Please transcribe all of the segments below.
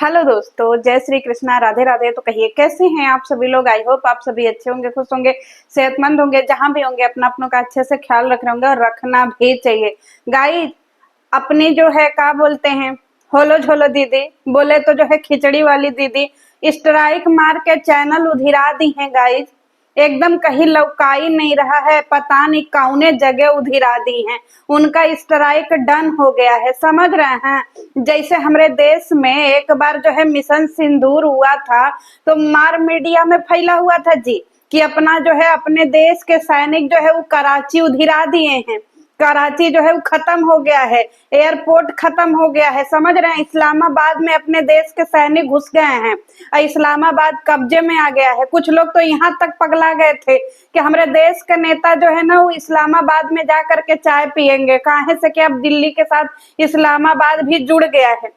Hello दोस्तों, जय श्री कृष्णा, राधे राधे। तो कहिए कैसे हैं आप सभी लोग। आई होप आप सभी अच्छे होंगे, खुश होंगे, सेहतमंद होंगे। जहां भी होंगे अपना अपनों का अच्छे से ख्याल रख रहे होंगे और रखना भी चाहिए। गाइस, अपनी जो है क्या बोलते हैं, होलो झोलो दीदी, बोले तो जो है खिचड़ी वाली दीदी, स्ट्राइक मार के चैनल उधिरा दी है गाइस। एकदम कहीं लौकाई नहीं रहा है, पता नहीं कौने जगह उधिरा दी हैं। उनका स्ट्राइक डन हो गया है, समझ रहे हैं। जैसे हमारे देश में एक बार जो है मिशन सिंदूर हुआ था, तो मार मीडिया में फैला हुआ था जी कि अपना जो है अपने देश के सैनिक जो है वो कराची उधिरा दिए हैं। कराची जो है वो खत्म हो गया है, एयरपोर्ट खत्म हो गया है, समझ रहे हैं। इस्लामाबाद में अपने देश के सैनिक घुस गए हैं और इस्लामाबाद कब्जे में आ गया है। कुछ लोग तो यहाँ तक पगला गए थे कि हमारे देश का नेता जो है ना वो इस्लामाबाद में जा करके चाय पियेंगे, काहे से कि अब दिल्ली के साथ इस्लामाबाद भी जुड़ गया है।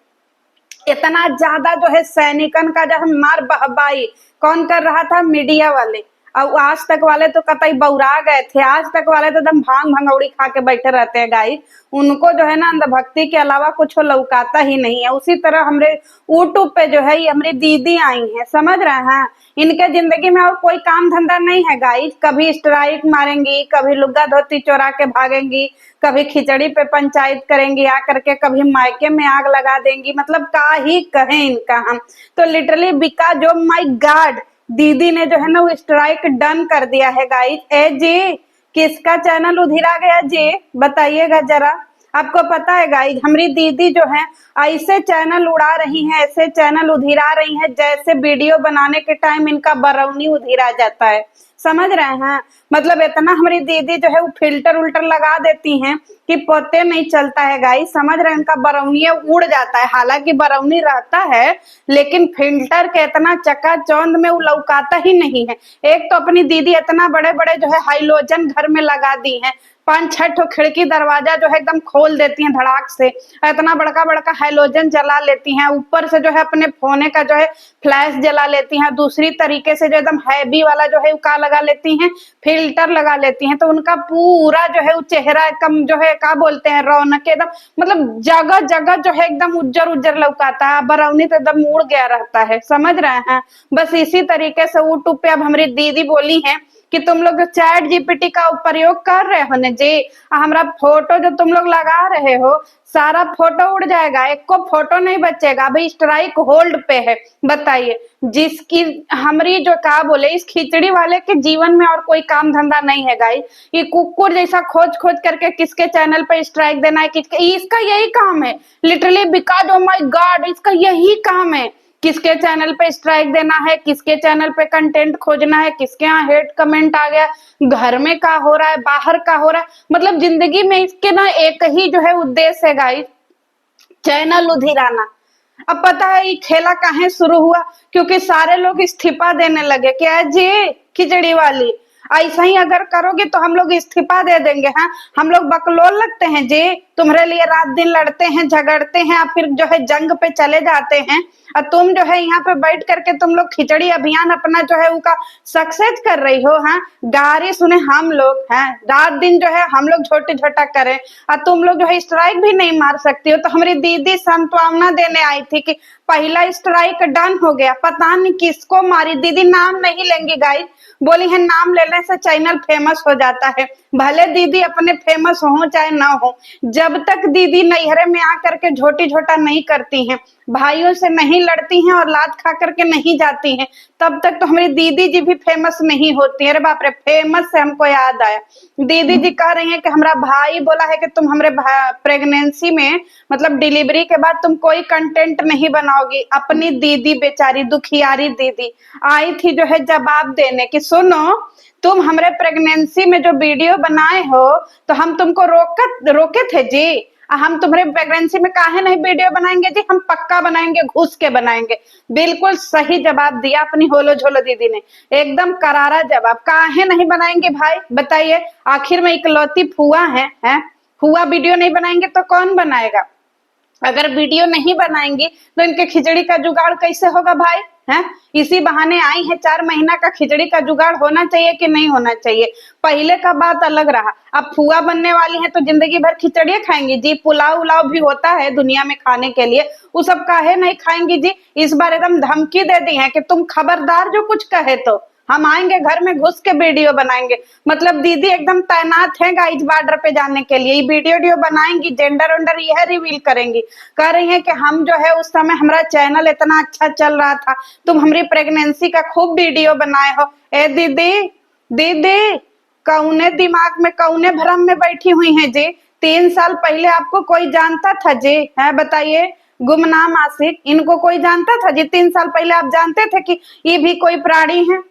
इतना ज्यादा जो है सैनिकन का जो है मार बहबाई कौन कर रहा था, मीडिया वाले। और आज तक वाले तो कतई बौरा गए थे, आज तक वाले तो एकदम भांग भंगौड़ी खा के बैठे रहते हैं गाइस। उनको जो है ना अंधभक्ति के अलावा कुछ लौकाता ही नहीं है। उसी तरह हमरे यूट्यूब पे जो है ये हमारी दीदी आई हैं, समझ रहे हैं। इनके जिंदगी में और कोई काम धंधा नहीं है गाइस। कभी स्ट्राइक मारेंगी, कभी लुग्गा धोती चोरा के भागेंगी, कभी खिचड़ी पे पंचायत करेंगी आ करके, कभी मायके में आग लगा देंगी। मतलब का ही कहें इनका हम तो। Literally because of my God, दीदी ने जो है ना वो स्ट्राइक डन कर दिया है गाइस। ए जी, किसका चैनल उधिरा गया जी, बताइएगा जरा। आपको पता है गाइस, हमारी दीदी जो है ऐसे चैनल उड़ा रही हैं, ऐसे चैनल उधिरा रही हैं जैसे वीडियो बनाने के टाइम इनका बरौनी उधिरा जाता है, समझ रहे हैं। मतलब इतना हमारी दीदी जो है वो फिल्टर उल्टर लगा देती हैं कि पते नहीं चलता है गाइस, समझ रहे हैं। इनका बरौनी उड़ जाता है, हालांकि बरौनी रहता है लेकिन फिल्टर के इतना चकाचौंध में वो लौकाता ही नहीं है। एक तो अपनी दीदी इतना बड़े बड़े जो है हाइलोजन घर में लगा दी हैं, 5-6 ठो खिड़की दरवाजा जो है एकदम खोल देती हैं धड़ाक से, इतना बड़का बड़का हाइलोजन जला लेती हैं। ऊपर से जो है अपने फोने का जो है फ्लैश जला लेती हैं। दूसरी तरीके से जो एकदम हैवी वाला जो है वो का लगा लेती हैं, फिल्टर लगा लेती हैं। तो उनका पूरा जो है वो चेहरा एकदम जो है क्या बोलते हैं, रौनक एकदम, मतलब जगह जगह जो है एकदम उज्जर उज्जर लौकाता है। बरौनी तो एकदम उड़ गया रहता है, समझ रहे हैं। बस इसी तरीके से यूट्यूब पे अब हमारी दीदी बोली है कि तुम लोग जो चैट जीपीटी का प्रयोग कर रहे हो ना जी, हमारा फोटो जो तुम लोग लगा रहे हो सारा फोटो उड़ जाएगा, एक को फोटो नहीं बचेगा। अभी स्ट्राइक होल्ड पे है, बताइए। जिसकी हमारी जो क्या बोले, इस खिचड़ी वाले के जीवन में और कोई काम धंधा नहीं है गाइस। ये कुकुर जैसा खोज खोज करके किसके चैनल पे स्ट्राइक देना है, किसके, इसका यही काम है। Literally because of my God, इसका यही काम है। किसके चैनल पे स्ट्राइक देना है, किसके चैनल पे कंटेंट खोजना है, किसके यहाँ हेट कमेंट आ गया, घर में क्या हो रहा है, बाहर क्या हो रहा है। मतलब जिंदगी में इसके ना एक ही जो है उद्देश्य है गाइस, चैनल उधिराना। अब पता है ये खेला काहे शुरू हुआ, क्योंकि सारे लोग इस्तीफा देने लगे। क्या जी खिचड़ी वाली, ऐसा ही अगर करोगे तो हम लोग इस्तीफा दे देंगे। हाँ, हम लोग बकलोल लगते हैं जी, तुम्हारे लिए रात दिन लड़ते हैं, झगड़ते हैं, फिर जो है जंग पे चले जाते हैं। और तुम जो है यहाँ पे बैठ करके तुम लोग खिचड़ी अभियान अपना जो है उनका सक्सेस कर रही हो। हाँ, गारी सुने हम लोग हैं, रात दिन जो है हम लोग छोटे छोटा करें और तुम लोग जो है स्ट्राइक भी नहीं मार सकती हो। तो हमारी दीदी सांत्वना देने आई थी कि पहला स्ट्राइक डन हो गया, पता नहीं किसको मारी। दीदी नाम नहीं लेंगी गाइस, बोली है नाम लेने से चैनल फेमस हो जाता है। भले दीदी अपने फेमस हो चाहे ना हो, जब तक दीदी नैहरे में आकर के झोटी झोटा नहीं करती हैं, भाइयों से नहीं लड़ती हैं और लात खा करके नहीं जाती हैं, तब तक तो हमारी दीदी जी भी फेमस नहीं होती। अरे बाप रे, फेमस से हमको याद आया, दीदी जी कह रही हैं कि हमारा भाई बोला है कि तुम हमारे प्रेगनेंसी में, मतलब डिलीवरी के बाद तुम कोई कंटेंट नहीं बनाओगी। अपनी दीदी बेचारी दुखियारी दीदी आई थी जो है जवाब देने की, सुनो तुम हमारे प्रेगनेंसी में जो वीडियो बनाए हो तो हम तुमको रोके थे जी, हम तुम्हारे प्रेगनेंसी में काहे नहीं वीडियो बनाएंगे जी, हम पक्का बनाएंगे, घुस के बनाएंगे। बिल्कुल सही जवाब दिया अपनी होलो झोलो दीदी ने, एकदम करारा जवाब। काहे नहीं बनाएंगे भाई, बताइए। आखिर में इकलौती फुआ है, फुआ वीडियो नहीं बनाएंगे तो कौन बनाएगा। अगर वीडियो नहीं बनाएंगी तो इनके खिचड़ी का जुगाड़ कैसे होगा भाई? हैं? इसी बहाने आई है, 4 महीना का खिचड़ी का जुगाड़ होना चाहिए कि नहीं होना चाहिए? पहले का बात अलग रहा, अब फुआ बनने वाली है तो जिंदगी भर खिचड़ी खाएंगी जी? पुलाव उलाव भी होता है दुनिया में खाने के लिए, वो सब काहे नहीं खाएंगी जी? इस बार एकदम धमकी दे दी है कि तुम खबरदार जो कुछ कहे तो हम आएंगे घर में घुस के वीडियो बनाएंगे। मतलब दीदी एकदम तैनात है गाइज बॉर्डर पे जाने के लिए, वीडियो बनाएंगी, जेंडर वेंडर यह रिवील करेंगी। कह रही है कि हम जो है उस समय हमारा चैनल इतना अच्छा चल रहा था, तुम हमारी प्रेगनेंसी का खूब वीडियो बनाए हो। ए दीदी, दीदी कौने दिमाग में कौने भ्रम में बैठी हुई है जी? 3 साल पहले आपको कोई जानता था जी? है बताइए, गुमनाम आशिक, इनको कोई जानता था जी? 3 साल पहले आप जानते थे कि ये भी कोई प्राणी है?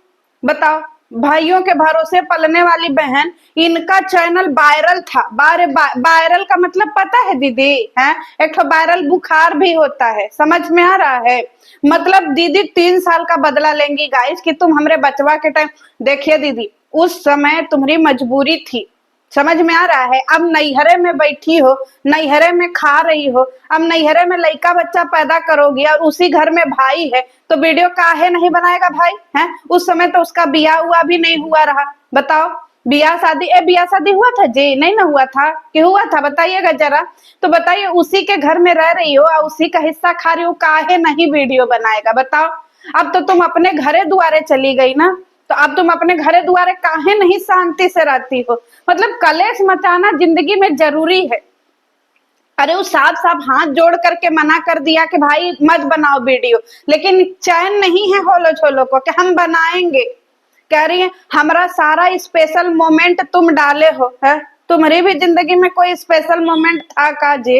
बताओ, भाइयों के भरोसे पलने वाली बहन, इनका चैनल वायरल था। वायरल का मतलब पता है दीदी? है एक तो वायरल बुखार भी होता है, समझ में आ रहा है? मतलब दीदी 3 साल का बदला लेंगी गाइस कि तुम हमरे बचवा के टाइम, देखिए दीदी उस समय तुम्हारी मजबूरी थी, समझ में आ रहा है? अब नैहरे में बैठी हो, नैहरे में खा रही हो, अब नैहरे में लड़का बच्चा पैदा करोगी और उसी घर में भाई है तो वीडियो काहे नहीं बनाएगा भाई? है उस समय तो उसका बियाह हुआ भी नहीं हुआ रहा। बताओ, बियाह शादी हुआ था जी? नहीं ना हुआ था कि हुआ था? बताइएगा जरा। तो बताइए, उसी के घर में रह रही हो और उसी का हिस्सा खा रही हो, काहे नहीं वीडियो बनाएगा? बताओ। अब तो तुम अपने घरे दुआरे चली गई ना, तो अब तुम अपने घरे दुआरे काहे नहीं शांति से रहती हो? मतलब कलेश मचाना जिंदगी में जरूरी है? अरे वो साफ साफ हाथ जोड़ करके मना कर दिया कि भाई मत बनाओ वीडियो, लेकिन चैन नहीं है होलो छोलो को कि हम बनाएंगे। कह रही है हमारा सारा स्पेशल मोमेंट तुम डाले हो। है तुम्हारी भी जिंदगी में कोई स्पेशल मोमेंट था का जी?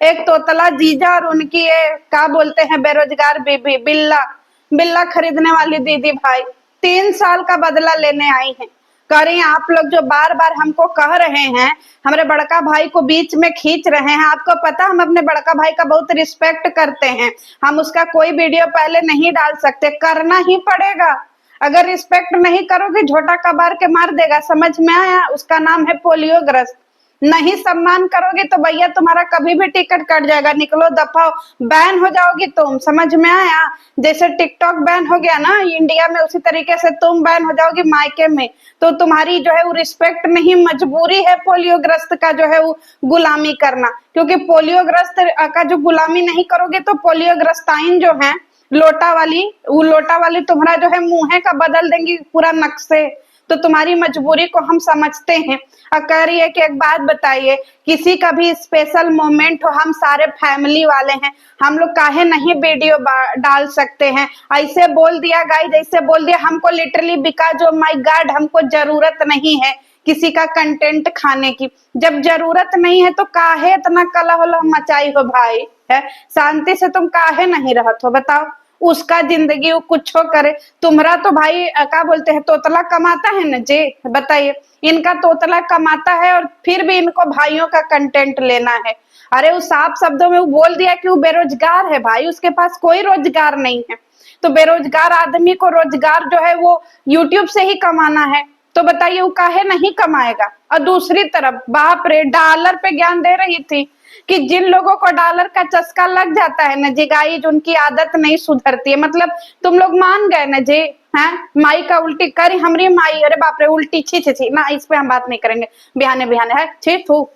एक तोतला जीजा और उनकी ये क्या बोलते हैं बेरोजगार बीबी बिल्ला, बिल्ला खरीदने वाली दीदी भाई 3 साल का बदला लेने आई है। कह रही हैं आप लोग जो बार बार हमको कह रहे हैं, हमारे बड़का भाई को बीच में खींच रहे हैं, आपको पता हम अपने बड़का भाई का बहुत रिस्पेक्ट करते हैं, हम उसका कोई वीडियो पहले नहीं डाल सकते, करना ही पड़ेगा। अगर रिस्पेक्ट नहीं करोगे झोटा कबार के मार देगा, समझ में आया? उसका नाम है पोलियोग्रस्त। नहीं सम्मान करोगे तो भैया तुम्हारा कभी भी टिकट कट जाएगा, निकलो दफाओ, बैन हो जाओगी तुम, समझ में आया? जैसे टिकटॉक बैन हो गया ना इंडिया में, उसी तरीके से तुम बैन हो जाओगी मायके में। तो तुम्हारी जो है वो रिस्पेक्ट नहीं, मजबूरी है पोलियोग्रस्त का जो है वो गुलामी करना, क्योंकि पोलियोग्रस्त का जो गुलामी नहीं करोगे तो पोलियोग्रस्ताइन जो है लोटा वाली, वो लोटा वाली तुम्हारा जो है मुंह का बदल देंगी पूरा नक्शे। तो तुम्हारी मजबूरी को हम समझते हैं। और कह रही है कि एक बात बताइए, किसी का भी स्पेशल मोमेंट हो, हम सारे फैमिली वाले हैं, हम लोग काहे नहीं वीडियो डाल सकते हैं? ऐसे बोल दिया गाइस, ऐसे बोल दिया हमको literally, because of my God हमको जरूरत नहीं है किसी का कंटेंट खाने की। जब जरूरत नहीं है तो काहे इतना कलह मचाई हो भाई? है शांति से तुम काहे नहीं रहत हो? बताओ। उसका जिंदगी वो कुछ करे, तुम्हारा तो भाई क्या बोलते हैं तोतला कमाता है ना जी? बताइए, इनका तोतला कमाता है और फिर भी इनको भाइयों का कंटेंट लेना है। अरे वो साफ शब्दों में वो बोल दिया कि वो बेरोजगार है भाई, उसके पास कोई रोजगार नहीं है। तो बेरोजगार आदमी को रोजगार जो है वो यूट्यूब से ही कमाना है, तो बताइए वो काहे नहीं कमाएगा? और दूसरी तरफ बाप रे, डॉलर पे ज्ञान दे रही थी कि जिन लोगों को डॉलर का चस्का लग जाता है ना जी गाइज, उनकी आदत नहीं सुधरती है। मतलब तुम लोग मान गए ना जी? हैं माई का उल्टी करी हमारी माई, अरे बाप रे उल्टी, छी छी छी ना, इस पे हम बात नहीं करेंगे, बिहाने बिहाने है छी थू।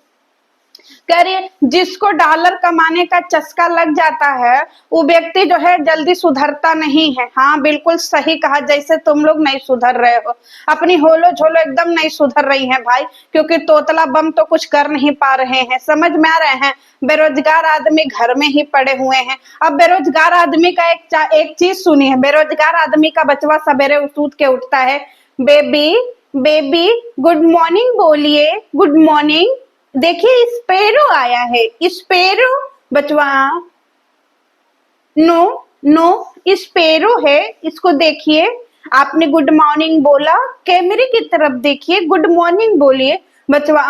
कह रही है जिसको डॉलर कमाने का चस्का लग जाता है वो व्यक्ति जो है जल्दी सुधरता नहीं है। हाँ बिल्कुल सही कहा, जैसे तुम लोग नहीं सुधर रहे हो, अपनी होलो झोलो एकदम नहीं सुधर रही हैं भाई, क्योंकि तोतला बम तो कुछ कर नहीं पा रहे हैं, समझ में आ रहे हैं? बेरोजगार आदमी घर में ही पड़े हुए हैं। अब बेरोजगार आदमी का एक चीज सुनी है, बेरोजगार आदमी का बचवा सवेरे सूत के उठता है, बेबी बेबी गुड मॉर्निंग बोलिए, गुड मॉर्निंग। देखिए स्पेरो आया है, स्पेरो बचवा, नो नो स्पेरो है, इसको देखिए। आपने गुड मॉर्निंग बोला, कैमरे की तरफ देखिए, गुड मॉर्निंग बोलिए बचवा।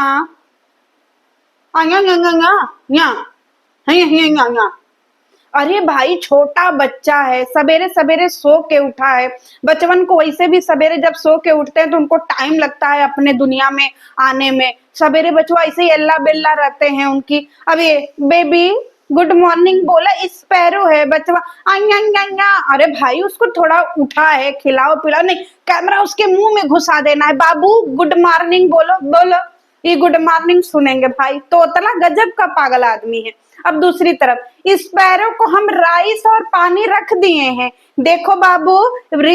अरे भाई छोटा बच्चा है, सवेरे सवेरे सो के उठा है। बचपन को वैसे भी सवेरे जब सो के उठते हैं तो उनको टाइम लगता है अपने दुनिया में आने में, सवेरे बचवा ऐसे ही अल्लाह बिल्ला रहते हैं उनकी। अब ये बेबी गुड मॉर्निंग बोला, स्पैरो है बचवा। आया, अरे भाई उसको थोड़ा उठा है, खिलाओ पिलाओ, नहीं कैमरा उसके मुंह में घुसा देना है। बाबू गुड मॉर्निंग बोलो बोलो, ये गुड मॉर्निंग सुनेंगे भाई। तोतला गजब का पागल आदमी है। अब दूसरी तरफ स्पैरो को हम राइस और पानी रख दिए हैं। देखो बाबू,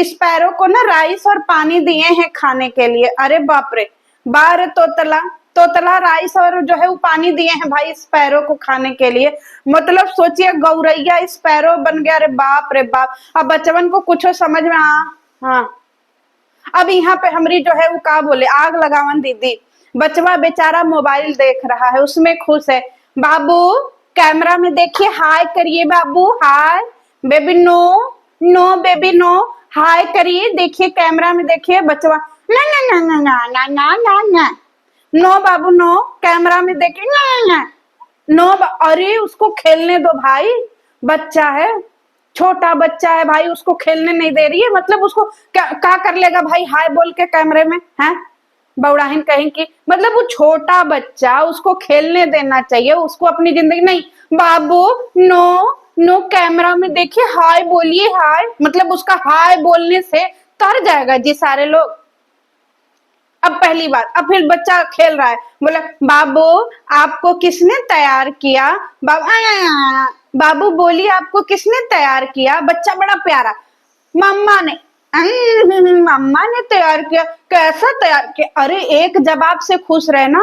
स्पैरो को ना राइस और पानी दिए हैं खाने के लिए। अरे बाप रे, बार तोतला, तोतला राइस और जो है वो पानी दिए हैं भाई स्पैरो को खाने के लिए। मतलब सोचिए गौरैया स्पैरो बन गया। अरे बाप रे बाप। अब बचवन को कुछ समझ में हाँ। अब यहाँ पे हमारी जो है वो का बोले आग लगावन दीदी। बचवा बेचारा मोबाइल देख रहा है, उसमें खुश है। बाबू कैमरा में देखिए, हाय करिए बाबू, hi baby. No no baby no, hi करिए, देखिए कैमरा में देखिए। बचवा ना ना ना ना ना ना ना ना, नो बाबू नो, कैमरा में देखिए ना ना नो। अरे उसको खेलने दो भाई, बच्चा है, छोटा बच्चा है भाई, उसको खेलने नहीं दे रही है। मतलब उसको क्या कर लेगा भाई हाय बोल के कैमरे में, है बौड़ाहिन कहीं की। मतलब वो छोटा बच्चा, उसको खेलने देना चाहिए, उसको अपनी जिंदगी नहीं। बाबू नो नो, कैमरा में देखिए, हाय बोलिए हाय। मतलब उसका हाय बोलने से तर जाएगा जी सारे लोग। अब पहली बात, अब फिर बच्चा खेल रहा है, बोला बाबू आपको किसने तैयार किया। बाबू बोलिए आपको किसने तैयार किया। बच्चा बड़ा प्यारा, मम्मा ने। मम्मा ने तैयार किया, कैसा तैयार किया। अरे एक जवाब से खुश रहे ना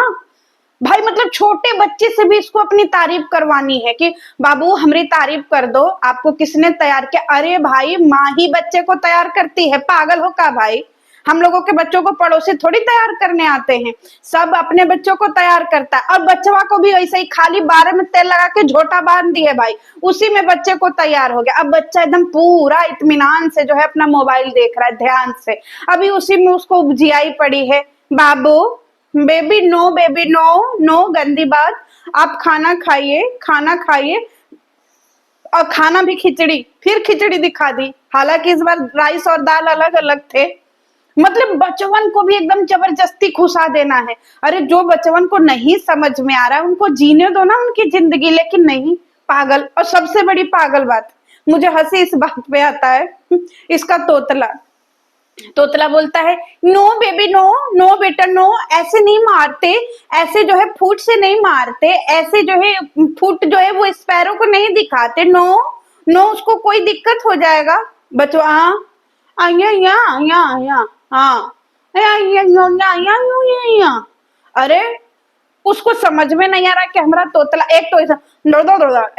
भाई। मतलब छोटे बच्चे से भी इसको अपनी तारीफ करवानी है कि बाबू हमारी तारीफ कर दो, आपको किसने तैयार किया। अरे भाई माँ ही बच्चे को तैयार करती है, पागल हो का भाई। हम लोगों के बच्चों को पड़ोसी थोड़ी तैयार करने आते हैं, सब अपने बच्चों को तैयार करता है। और बच्चवा को भी वैसे ही खाली 12 में तेल लगा के झोटा बांध दिए भाई, उसी में बच्चे को तैयार हो गया। अब बच्चा एकदम पूरा इत्मीनान से जो है अपना मोबाइल देख रहा है ध्यान से। अभी उसी में उसको उपजियाई पड़ी है। बाबू baby no, baby no no, गंदी बात। आप खाना खाइए, खाना खाइए। और खाना भी खिचड़ी, फिर खिचड़ी दिखा दी, हालांकि इस बार राइस और दाल अलग अलग थे। मतलब बचवन को भी एकदम जबरदस्ती घुसा देना है। अरे जो बचवन को नहीं समझ में आ रहा है उनको जीने दो ना उनकी जिंदगी, लेकिन नहीं, पागल। और सबसे बड़ी पागल बात, मुझे हंसी इस बात पे आता है, इसका तोतला। तोतला बोलता है नो बेबी नो, नो बेटा नो, ऐसे नहीं मारते, ऐसे जो है फुट से नहीं मारते, ऐसे जो है फुट जो है वो स्पैरो को नहीं दिखाते। नो नो, उसको कोई दिक्कत हो जाएगा। बचवा आया या या या हाँ, अरे उसको समझ में नहीं आ रहा कि हमारा तोतला एक तो ऐसा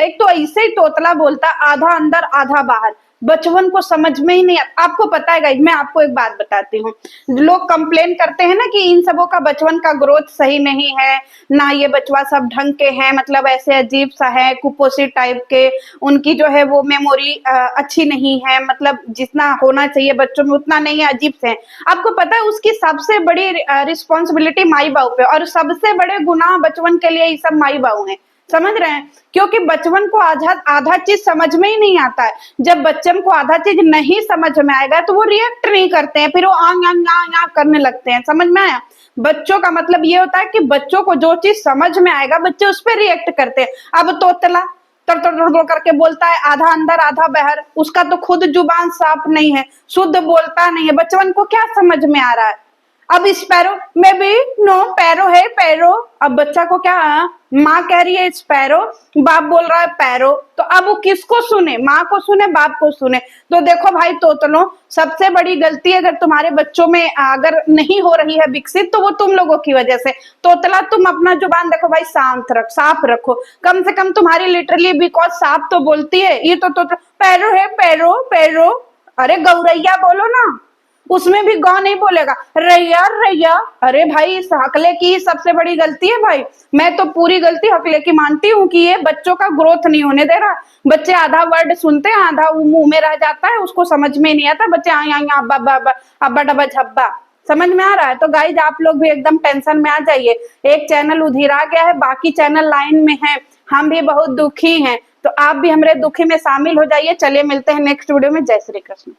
एक तो ऐसे ही तोतला बोलता, आधा अंदर आधा बाहर। बचवन को समझ में ही नहीं आता। आपको पता है गाइस, मैं आपको एक बात बताती हूँ, लोग कंप्लेन करते हैं ना कि इन सबों का बचवन का ग्रोथ सही नहीं है ना, ये बचवा सब ढंग के हैं, मतलब ऐसे अजीब सा है, कुपोषित टाइप के, उनकी जो है वो मेमोरी अच्छी नहीं है, मतलब जितना होना चाहिए बच्चों में उतना नहीं है, अजीब से है। आपको पता है उसकी सबसे बड़ी रिस्पॉन्सिबिलिटी माई बाप पे, और सबसे बड़े गुनाह बचवन के लिए ये सब माई बाप है, समझ रहे हैं। क्योंकि बचवन को आधा आधा चीज समझ में ही नहीं आता है। जब बच्चन को आधा चीज नहीं समझ में आएगा तो वो रिएक्ट नहीं करते हैं, फिर वो आ करने लगते हैं। समझ में आया। बच्चों का मतलब ये होता है कि बच्चों को जो चीज समझ में आएगा बच्चे उस पर रिएक्ट करते हैं। अब तोतला तर तर करके बोलता है, आधा अंदर आधा बाहर, उसका तो खुद जुबान साफ नहीं है, शुद्ध बोलता नहीं है, बचवन को क्या समझ में आ रहा है। अब स्पैरो में भी नो, पैरो है पैरो। अब बच्चा को क्या, माँ कह रही है स्पैरो, बाप बोल रहा है पैरो, तो अब वो किसको सुने, माँ को सुने बाप को सुने। तो देखो भाई तोतलो, सबसे बड़ी गलती अगर तुम्हारे बच्चों में अगर नहीं हो रही है विकसित तो वो तुम लोगों की वजह से। तोतला तुम अपना जुबान देखो भाई शांत रख, साफ रखो, कम से कम तुम्हारी लिटरली बिकॉज साफ तो बोलती है। ये तो पैरो है पैरो पैरो। अरे गौरैया बोलो ना, उसमें भी गौ नहीं बोलेगा, रैया रैया। अरे भाई इस हकले की सबसे बड़ी गलती है भाई। मैं तो पूरी गलती हकले की मानती हूँ कि ये बच्चों का ग्रोथ नहीं होने दे रहा। बच्चे आधा वर्ड सुनते हैं, आधा मुंह में रह जाता है, उसको समझ में नहीं आता। बच्चे अब्बा डब्बा झब्बा, समझ में आ रहा है। तो गाइज आप लोग भी एकदम टेंशन में आ जाइए, एक चैनल उधिरा गया है, बाकी चैनल लाइन में है, हम भी बहुत दुखी हैं, तो आप भी हमारे दुखी में शामिल हो जाइए। चलिए मिलते हैं नेक्स्ट वीडियो में। जय श्री कृष्ण।